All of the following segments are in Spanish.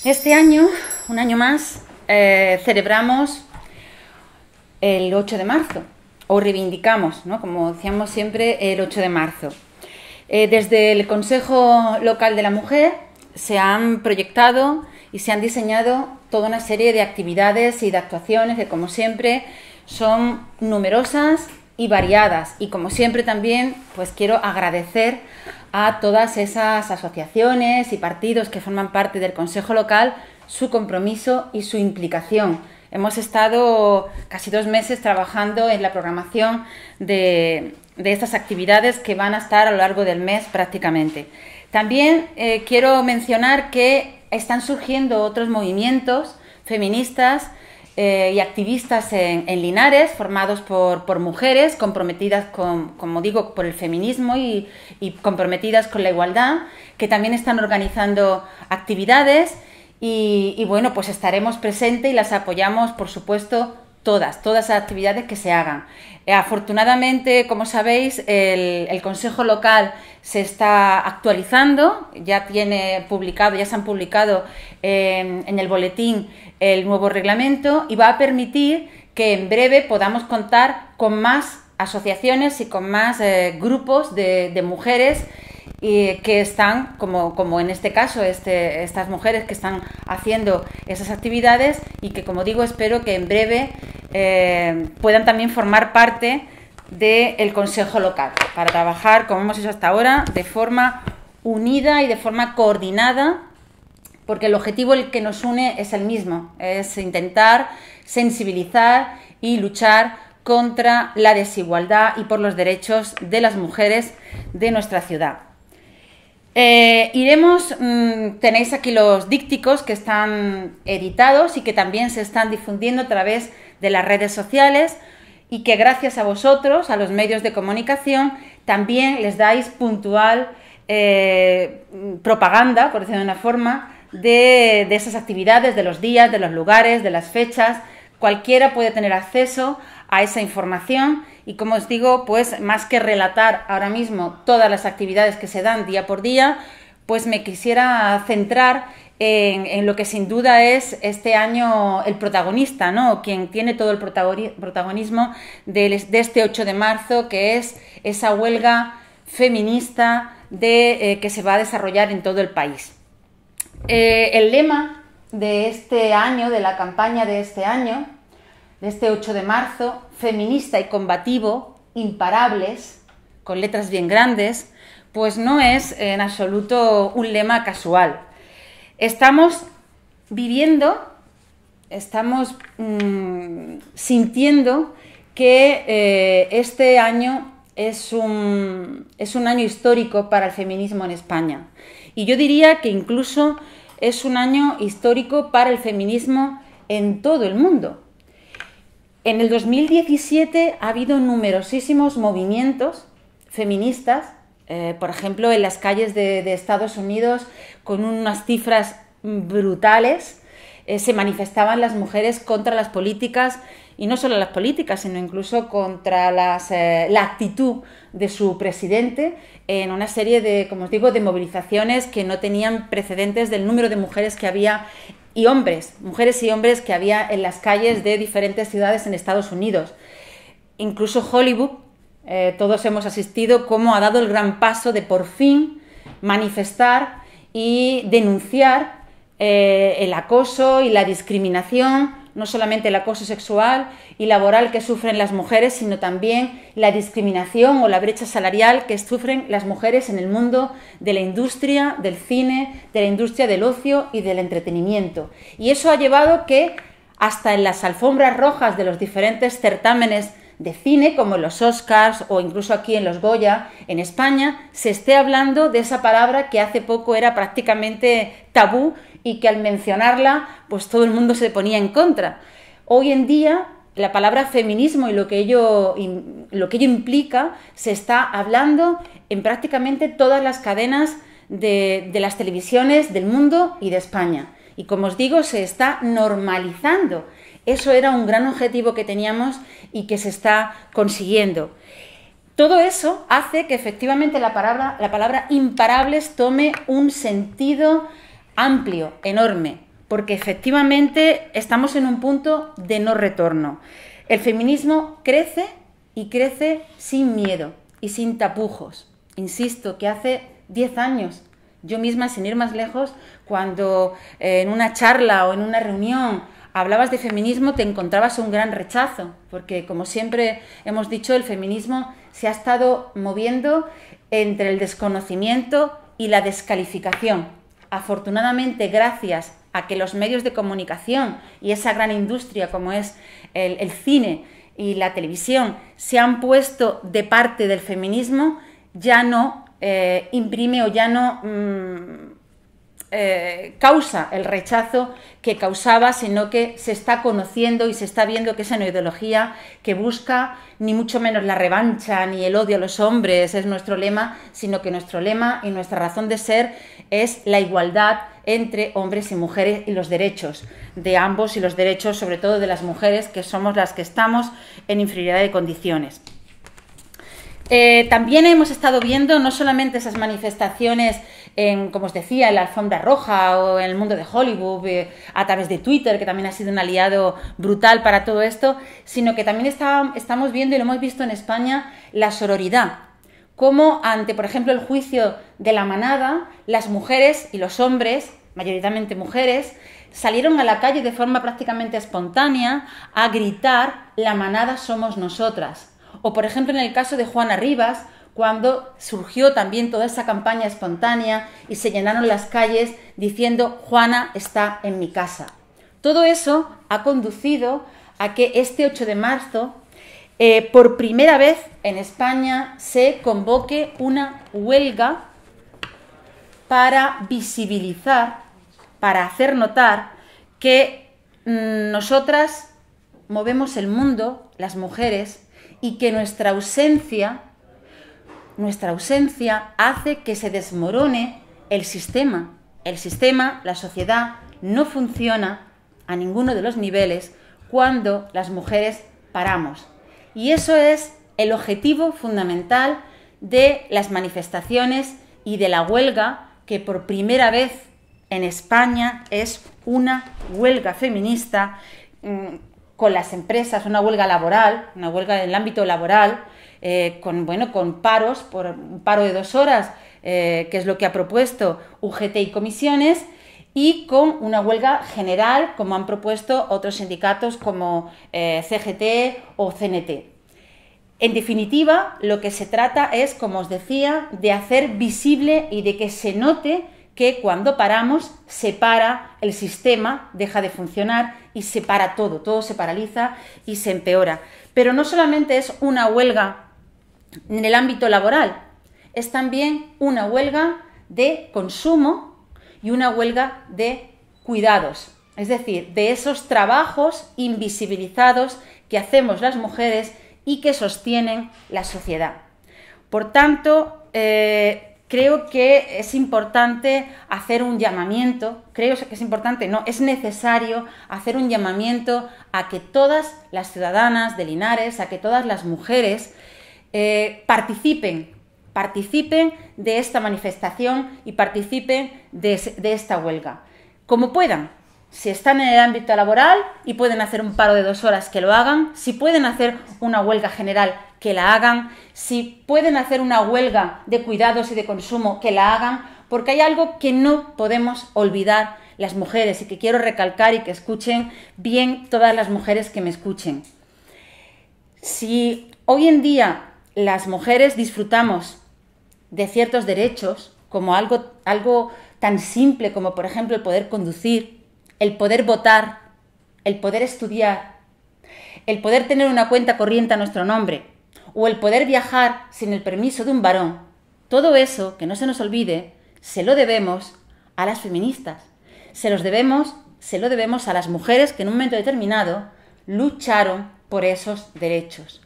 Este año, un año más, celebramos el 8 de marzo, o reivindicamos, ¿no?, como decíamos siempre, el 8 de marzo. Desde el Consejo Local de la Mujer se han proyectado y se han diseñado toda una serie de actividades y de actuaciones que, como siempre, son numerosas y variadas. Y, como siempre, también pues quiero agradecer a todas esas asociaciones y partidos que forman parte del Consejo Local su compromiso y su implicación. Hemos estado casi 2 meses trabajando en la programación de estas actividades que van a estar a lo largo del mes prácticamente. También quiero mencionar que están surgiendo otros movimientos feministas y activistas en Linares, formados por mujeres comprometidas como digo, por el feminismo y comprometidas con la igualdad, que también están organizando actividades y bueno, pues estaremos presentes y las apoyamos, por supuesto, todas las actividades que se hagan. Afortunadamente, como sabéis, el Consejo Local se está actualizando, ya se han publicado en el boletín el nuevo reglamento y va a permitir que en breve podamos contar con más asociaciones y con más grupos de mujeres que están, como en este caso, estas mujeres que están haciendo esas actividades y que, como digo, espero que en breve puedan también formar parte del Consejo Local para trabajar, como hemos hecho hasta ahora, de forma unida y de forma coordinada, porque el objetivo el que nos une es el mismo, es intentar sensibilizar y luchar contra la desigualdad y por los derechos de las mujeres de nuestra ciudad. Tenéis aquí los dípticos que están editados y que también se están difundiendo a través de las redes sociales y que gracias a vosotros, a los medios de comunicación, también les dais puntual propaganda, por decirlo de una forma, de esas actividades, de los días, de los lugares, de las fechas. Cualquiera puede tener acceso a esa información y, como os digo, pues más que relatar ahora mismo todas las actividades que se dan día por día, pues me quisiera centrar en lo que sin duda es este año el protagonista, ¿no?, quien tiene todo el protagonismo de este 8 de marzo, que es esa huelga feminista que se va a desarrollar en todo el país. El lema de este año, de la campaña de este año, de este 8 de marzo, feminista y combativo, imparables, con letras bien grandes, pues no es en absoluto un lema casual. Estamos viviendo, estamos sintiendo que este año es un año histórico para el feminismo en España. Y yo diría que incluso es un año histórico para el feminismo en todo el mundo. En el 2017 ha habido numerosísimos movimientos feministas, por ejemplo, en las calles de Estados Unidos, con unas cifras brutales, se manifestaban las mujeres contra las políticas, y no solo las políticas, sino incluso contra la actitud de su presidente en una serie de, como os digo, de movilizaciones que no tenían precedentes del número de mujeres que había y hombres, mujeres y hombres que había en las calles de diferentes ciudades en Estados Unidos. Incluso Hollywood, todos hemos asistido cómo ha dado el gran paso de por fin manifestar y denunciar el acoso y la discriminación, no solamente el acoso sexual y laboral que sufren las mujeres, sino también la discriminación o la brecha salarial que sufren las mujeres en el mundo de la industria del cine, de la industria del ocio y del entretenimiento. Y eso ha llevado que hasta en las alfombras rojas de los diferentes certámenes de cine, como en los Oscars o incluso aquí en los Goya, en España, se esté hablando de esa palabra que hace poco era prácticamente tabú y que al mencionarla, pues todo el mundo se ponía en contra. Hoy en día, la palabra feminismo y lo que ello implica, se está hablando en prácticamente todas las cadenas de las televisiones del mundo y de España. Y como os digo, se está normalizando. Eso era un gran objetivo que teníamos y que se está consiguiendo. Todo eso hace que efectivamente la palabra imparables tome un sentido amplio, enorme. porque efectivamente estamos en un punto de no retorno. El feminismo crece y crece sin miedo y sin tapujos. Insisto que hace 10 años, yo misma, sin ir más lejos, cuando en una charla o en una reunión hablabas de feminismo, te encontrabas un gran rechazo, porque como siempre hemos dicho, el feminismo se ha estado moviendo entre el desconocimiento y la descalificación. Afortunadamente, gracias a que los medios de comunicación y esa gran industria como es el cine y la televisión se han puesto de parte del feminismo, ya no imprime o ya no causa el rechazo que causaba, sino que se está conociendo y se está viendo que es una ideología que busca ni mucho menos la revancha ni el odio a los hombres, es nuestro lema, sino que nuestro lema y nuestra razón de ser es la igualdad entre hombres y mujeres y los derechos de ambos y los derechos sobre todo de las mujeres, que somos las que estamos en inferioridad de condiciones. También hemos estado viendo no solamente esas manifestaciones como os decía, en la alfombra roja o en el mundo de Hollywood, a través de Twitter, que también ha sido un aliado brutal para todo esto, sino que también estamos viendo, y lo hemos visto en España, la sororidad. Cómo ante, por ejemplo, el juicio de La Manada, las mujeres y los hombres, mayoritariamente mujeres, salieron a la calle de forma prácticamente espontánea a gritar: La Manada somos nosotras. O, por ejemplo, en el caso de Juana Rivas, cuando surgió también toda esa campaña espontánea y se llenaron las calles diciendo: Juana está en mi casa. Todo eso ha conducido a que este 8 de marzo, por primera vez en España, se convoque una huelga para visibilizar, para hacer notar que nosotras movemos el mundo, las mujeres, y que nuestra ausencia hace que se desmorone el sistema. El sistema, la sociedad, no funciona a ninguno de los niveles cuando las mujeres paramos. Y eso es el objetivo fundamental de las manifestaciones y de la huelga, que por primera vez en España es una huelga feminista con las empresas, una huelga laboral, una huelga en el ámbito laboral, con paros, por un paro de 2 horas, que es lo que ha propuesto UGT y comisiones, y con una huelga general, como han propuesto otros sindicatos como CGT o CNT. En definitiva, lo que se trata es, como os decía, de hacer visible y de que se note que cuando paramos se para el sistema, deja de funcionar y se para todo se paraliza y se empeora. Pero no solamente es una huelga en el ámbito laboral, es también una huelga de consumo y una huelga de cuidados, es decir, de esos trabajos invisibilizados que hacemos las mujeres y que sostienen la sociedad. Por tanto, creo que es importante hacer un llamamiento, es necesario hacer un llamamiento a que todas las ciudadanas de Linares, a que todas las mujeres participen de esta manifestación y participen de esta huelga, como puedan. Si están en el ámbito laboral y pueden hacer un paro de 2 horas, que lo hagan. Si pueden hacer una huelga general, que la hagan. Si pueden hacer una huelga de cuidados y de consumo, que la hagan, porque hay algo que no podemos olvidar las mujeres y que quiero recalcar y que escuchen bien todas las mujeres que me escuchen. Si hoy en día las mujeres disfrutamos de ciertos derechos, como algo tan simple como, por ejemplo, el poder conducir, el poder votar, el poder estudiar, el poder tener una cuenta corriente a nuestro nombre o el poder viajar sin el permiso de un varón, todo eso, que no se nos olvide, se lo debemos a las feministas, se lo debemos a las mujeres que en un momento determinado lucharon por esos derechos.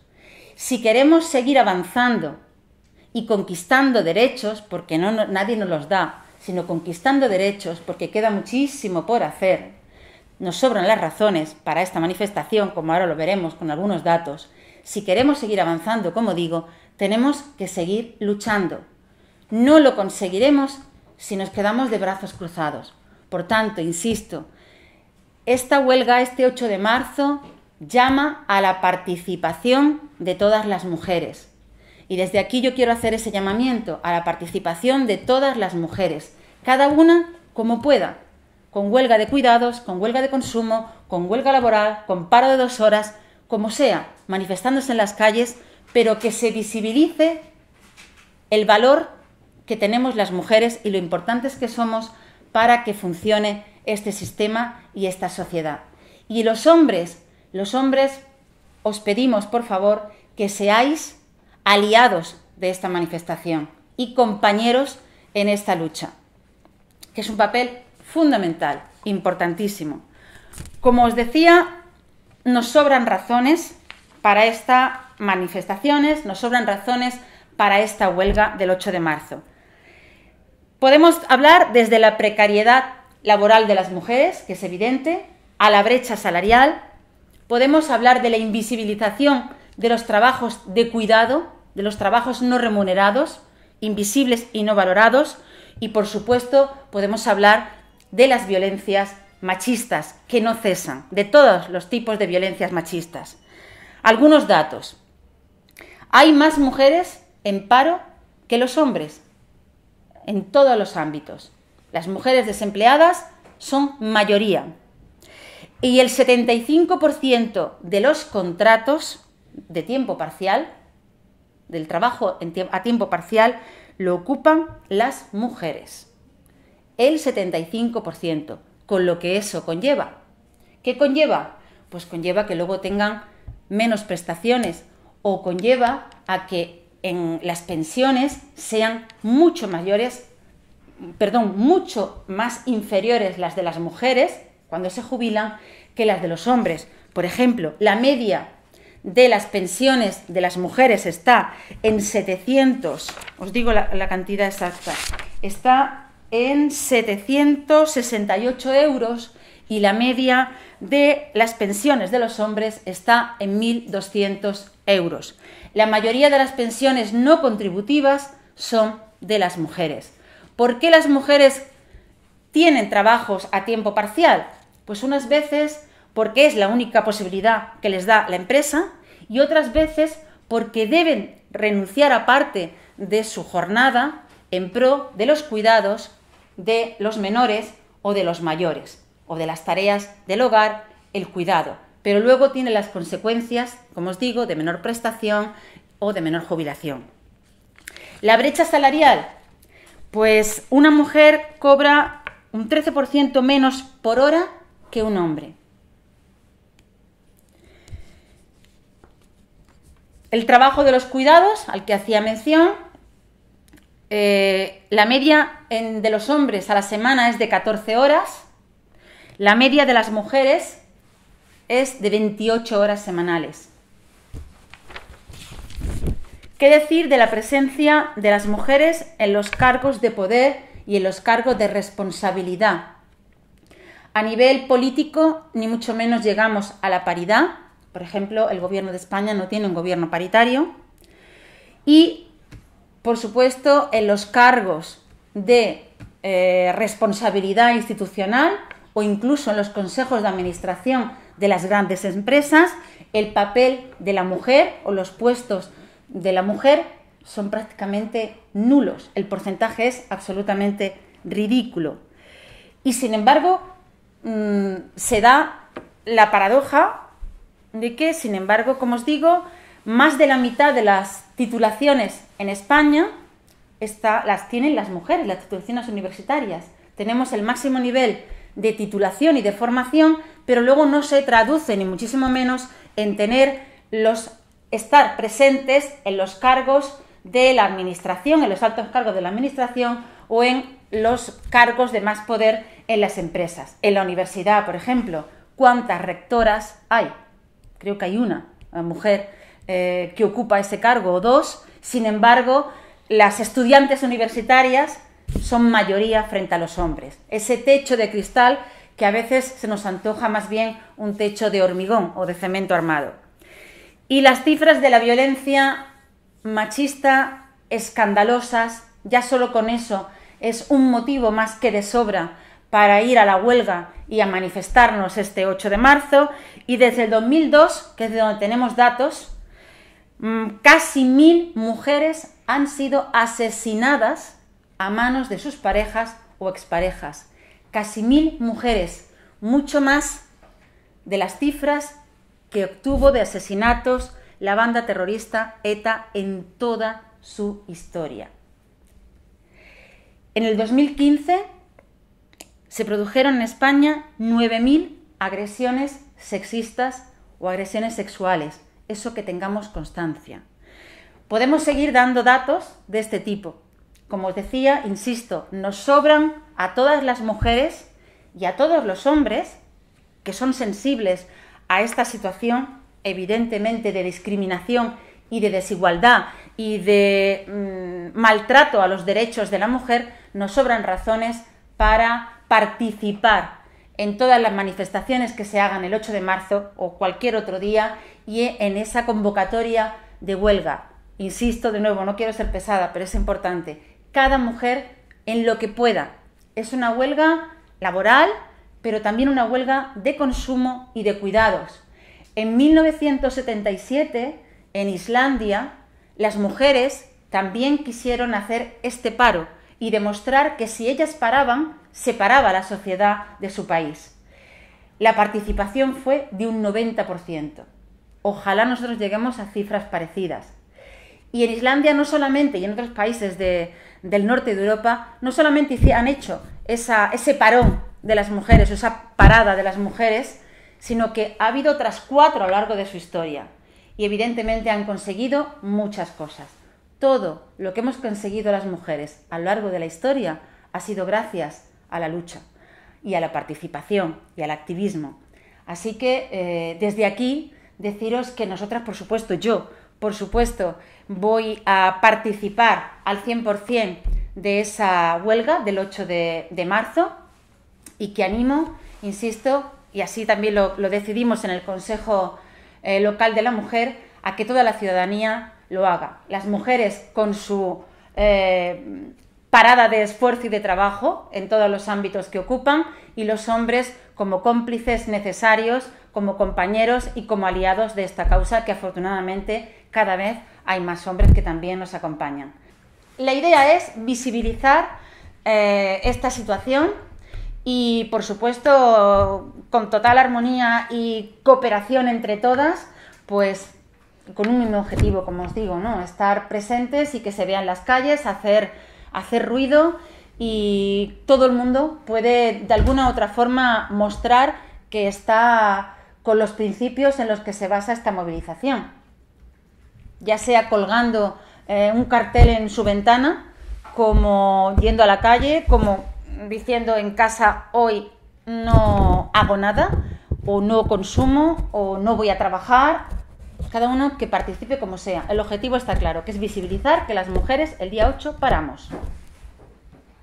Si queremos seguir avanzando y conquistando derechos, porque nadie nos los da, sino conquistando derechos, porque queda muchísimo por hacer, nos sobran las razones para esta manifestación, como ahora lo veremos con algunos datos. Si queremos seguir avanzando, como digo, tenemos que seguir luchando. No lo conseguiremos si nos quedamos de brazos cruzados. Por tanto, insisto, esta huelga, este 8 de marzo, llama a la participación de todas las mujeres. Y desde aquí yo quiero hacer ese llamamiento a la participación de todas las mujeres, cada una como pueda, con huelga de cuidados, con huelga de consumo, con huelga laboral, con paro de 2 horas, como sea, manifestándose en las calles, pero que se visibilice el valor que tenemos las mujeres y lo importantes que somos para que funcione este sistema y esta sociedad. Y los hombres os pedimos, por favor, que seáis aliados de esta manifestación y compañeros en esta lucha, que es un papel fundamental, importantísimo. Como os decía, nos sobran razones para estas manifestaciones, nos sobran razones para esta huelga del 8 de marzo. Podemos hablar desde la precariedad laboral de las mujeres, que es evidente, a la brecha salarial. Podemos hablar de la invisibilización de los trabajos de cuidado, de los trabajos no remunerados, invisibles y no valorados. Y, por supuesto, podemos hablar de las violencias machistas, que no cesan, de todos los tipos de violencias machistas. Algunos datos. Hay más mujeres en paro que los hombres, en todos los ámbitos. Las mujeres desempleadas son mayoría. Y el 75% de los contratos de tiempo parcial, del trabajo a tiempo parcial, lo ocupan las mujeres. El 75%, con lo que eso conlleva. ¿Qué conlleva? Pues conlleva que luego tengan menos prestaciones o conlleva a que en las pensiones sean mucho más inferiores las de las mujeres cuando se jubilan que las de los hombres. Por ejemplo, la media de las pensiones de las mujeres está en 700, os digo la cantidad exacta, está en 768 euros y la media de las pensiones de los hombres está en 1.200 euros. La mayoría de las pensiones no contributivas son de las mujeres. ¿Por qué las mujeres tienen trabajos a tiempo parcial? Pues unas veces porque es la única posibilidad que les da la empresa y otras veces porque deben renunciar a parte de su jornada en pro de los cuidados de los menores o de los mayores o de las tareas del hogar, el cuidado. Pero luego tiene las consecuencias, como os digo, de menor prestación o de menor jubilación. La brecha salarial, pues una mujer cobra un 13% menos por hora que un hombre. El trabajo de los cuidados, al que hacía mención, la media de los hombres a la semana es de 14 horas, la media de las mujeres es de 28 horas semanales. ¿Qué decir de la presencia de las mujeres en los cargos de poder y en los cargos de responsabilidad? A nivel político, ni mucho menos llegamos a la paridad. Por ejemplo, el Gobierno de España no tiene un gobierno paritario. Y, por supuesto, en los cargos de responsabilidad institucional o incluso en los consejos de administración de las grandes empresas, el papel de la mujer o los puestos de la mujer son prácticamente nulos. El porcentaje es absolutamente ridículo. Y, sin embargo, se da la paradoja de que, sin embargo, como os digo, más de la mitad de las titulaciones en España las tienen las mujeres, las titulaciones universitarias. Tenemos el máximo nivel de titulación y de formación, pero luego no se traduce, ni muchísimo menos, en estar presentes en los cargos de la administración, en los altos cargos de la administración o en los cargos de más poder en las empresas. En la universidad, por ejemplo, ¿cuántas rectoras hay? Creo que hay una mujer que ocupa ese cargo o dos. Sin embargo, las estudiantes universitarias son mayoría frente a los hombres. Ese techo de cristal que a veces se nos antoja más bien un techo de hormigón o de cemento armado. Y las cifras de la violencia machista escandalosas, ya solo con eso es un motivo más que de sobra para ir a la huelga y a manifestarnos este 8 de marzo, y desde el 2002, que es de donde tenemos datos, casi 1000 mujeres han sido asesinadas a manos de sus parejas o exparejas. Casi 1000 mujeres, mucho más de las cifras que obtuvo de asesinatos la banda terrorista ETA en toda su historia. En el 2015 se produjeron en España 9000 agresiones sexistas o agresiones sexuales. Eso que tengamos constancia. Podemos seguir dando datos de este tipo. Como os decía, insisto, nos sobran a todas las mujeres y a todos los hombres que son sensibles a esta situación, evidentemente, de discriminación y de desigualdad y de maltrato a los derechos de la mujer, nos sobran razones para participar en todas las manifestaciones que se hagan el 8 de marzo o cualquier otro día y en esa convocatoria de huelga. Insisto de nuevo, no quiero ser pesada, pero es importante. Cada mujer en lo que pueda. Es una huelga laboral, pero también una huelga de consumo y de cuidados. En 1977, en Islandia, las mujeres también quisieron hacer este paro y demostrar que si ellas paraban, se paraba la sociedad de su país. La participación fue de un 90%. Ojalá nosotros lleguemos a cifras parecidas. Y en Islandia no solamente, y en otros países del norte de Europa, no solamente han hecho ese parón de las mujeres, esa parada de las mujeres, sino que ha habido otras 4 a lo largo de su historia. Y evidentemente han conseguido muchas cosas. Todo lo que hemos conseguido las mujeres a lo largo de la historia ha sido gracias a la lucha y a la participación y al activismo. Así que desde aquí deciros que nosotras, por supuesto, yo, por supuesto, voy a participar al 100% de esa huelga del 8 de marzo y que animo, insisto, y así también lo decidimos en el Consejo Local de la Mujer, a que toda la ciudadanía lo haga. Las mujeres con su parada de esfuerzo y de trabajo en todos los ámbitos que ocupan y los hombres como cómplices necesarios, como compañeros y como aliados de esta causa que afortunadamente cada vez hay más hombres que también nos acompañan. La idea es visibilizar esta situación y, por supuesto, con total armonía y cooperación entre todas, pues con un mismo objetivo, como os digo, ¿no? Estar presentes y que se vean las calles, hacer ruido, y todo el mundo puede de alguna u otra forma mostrar que está con los principios en los que se basa esta movilización, ya sea colgando un cartel en su ventana, como yendo a la calle, como diciendo en casa hoy no hago nada, o no consumo, o no voy a trabajar. Cada uno que participe como sea. El objetivo está claro, que es visibilizar que las mujeres el día 8 paramos.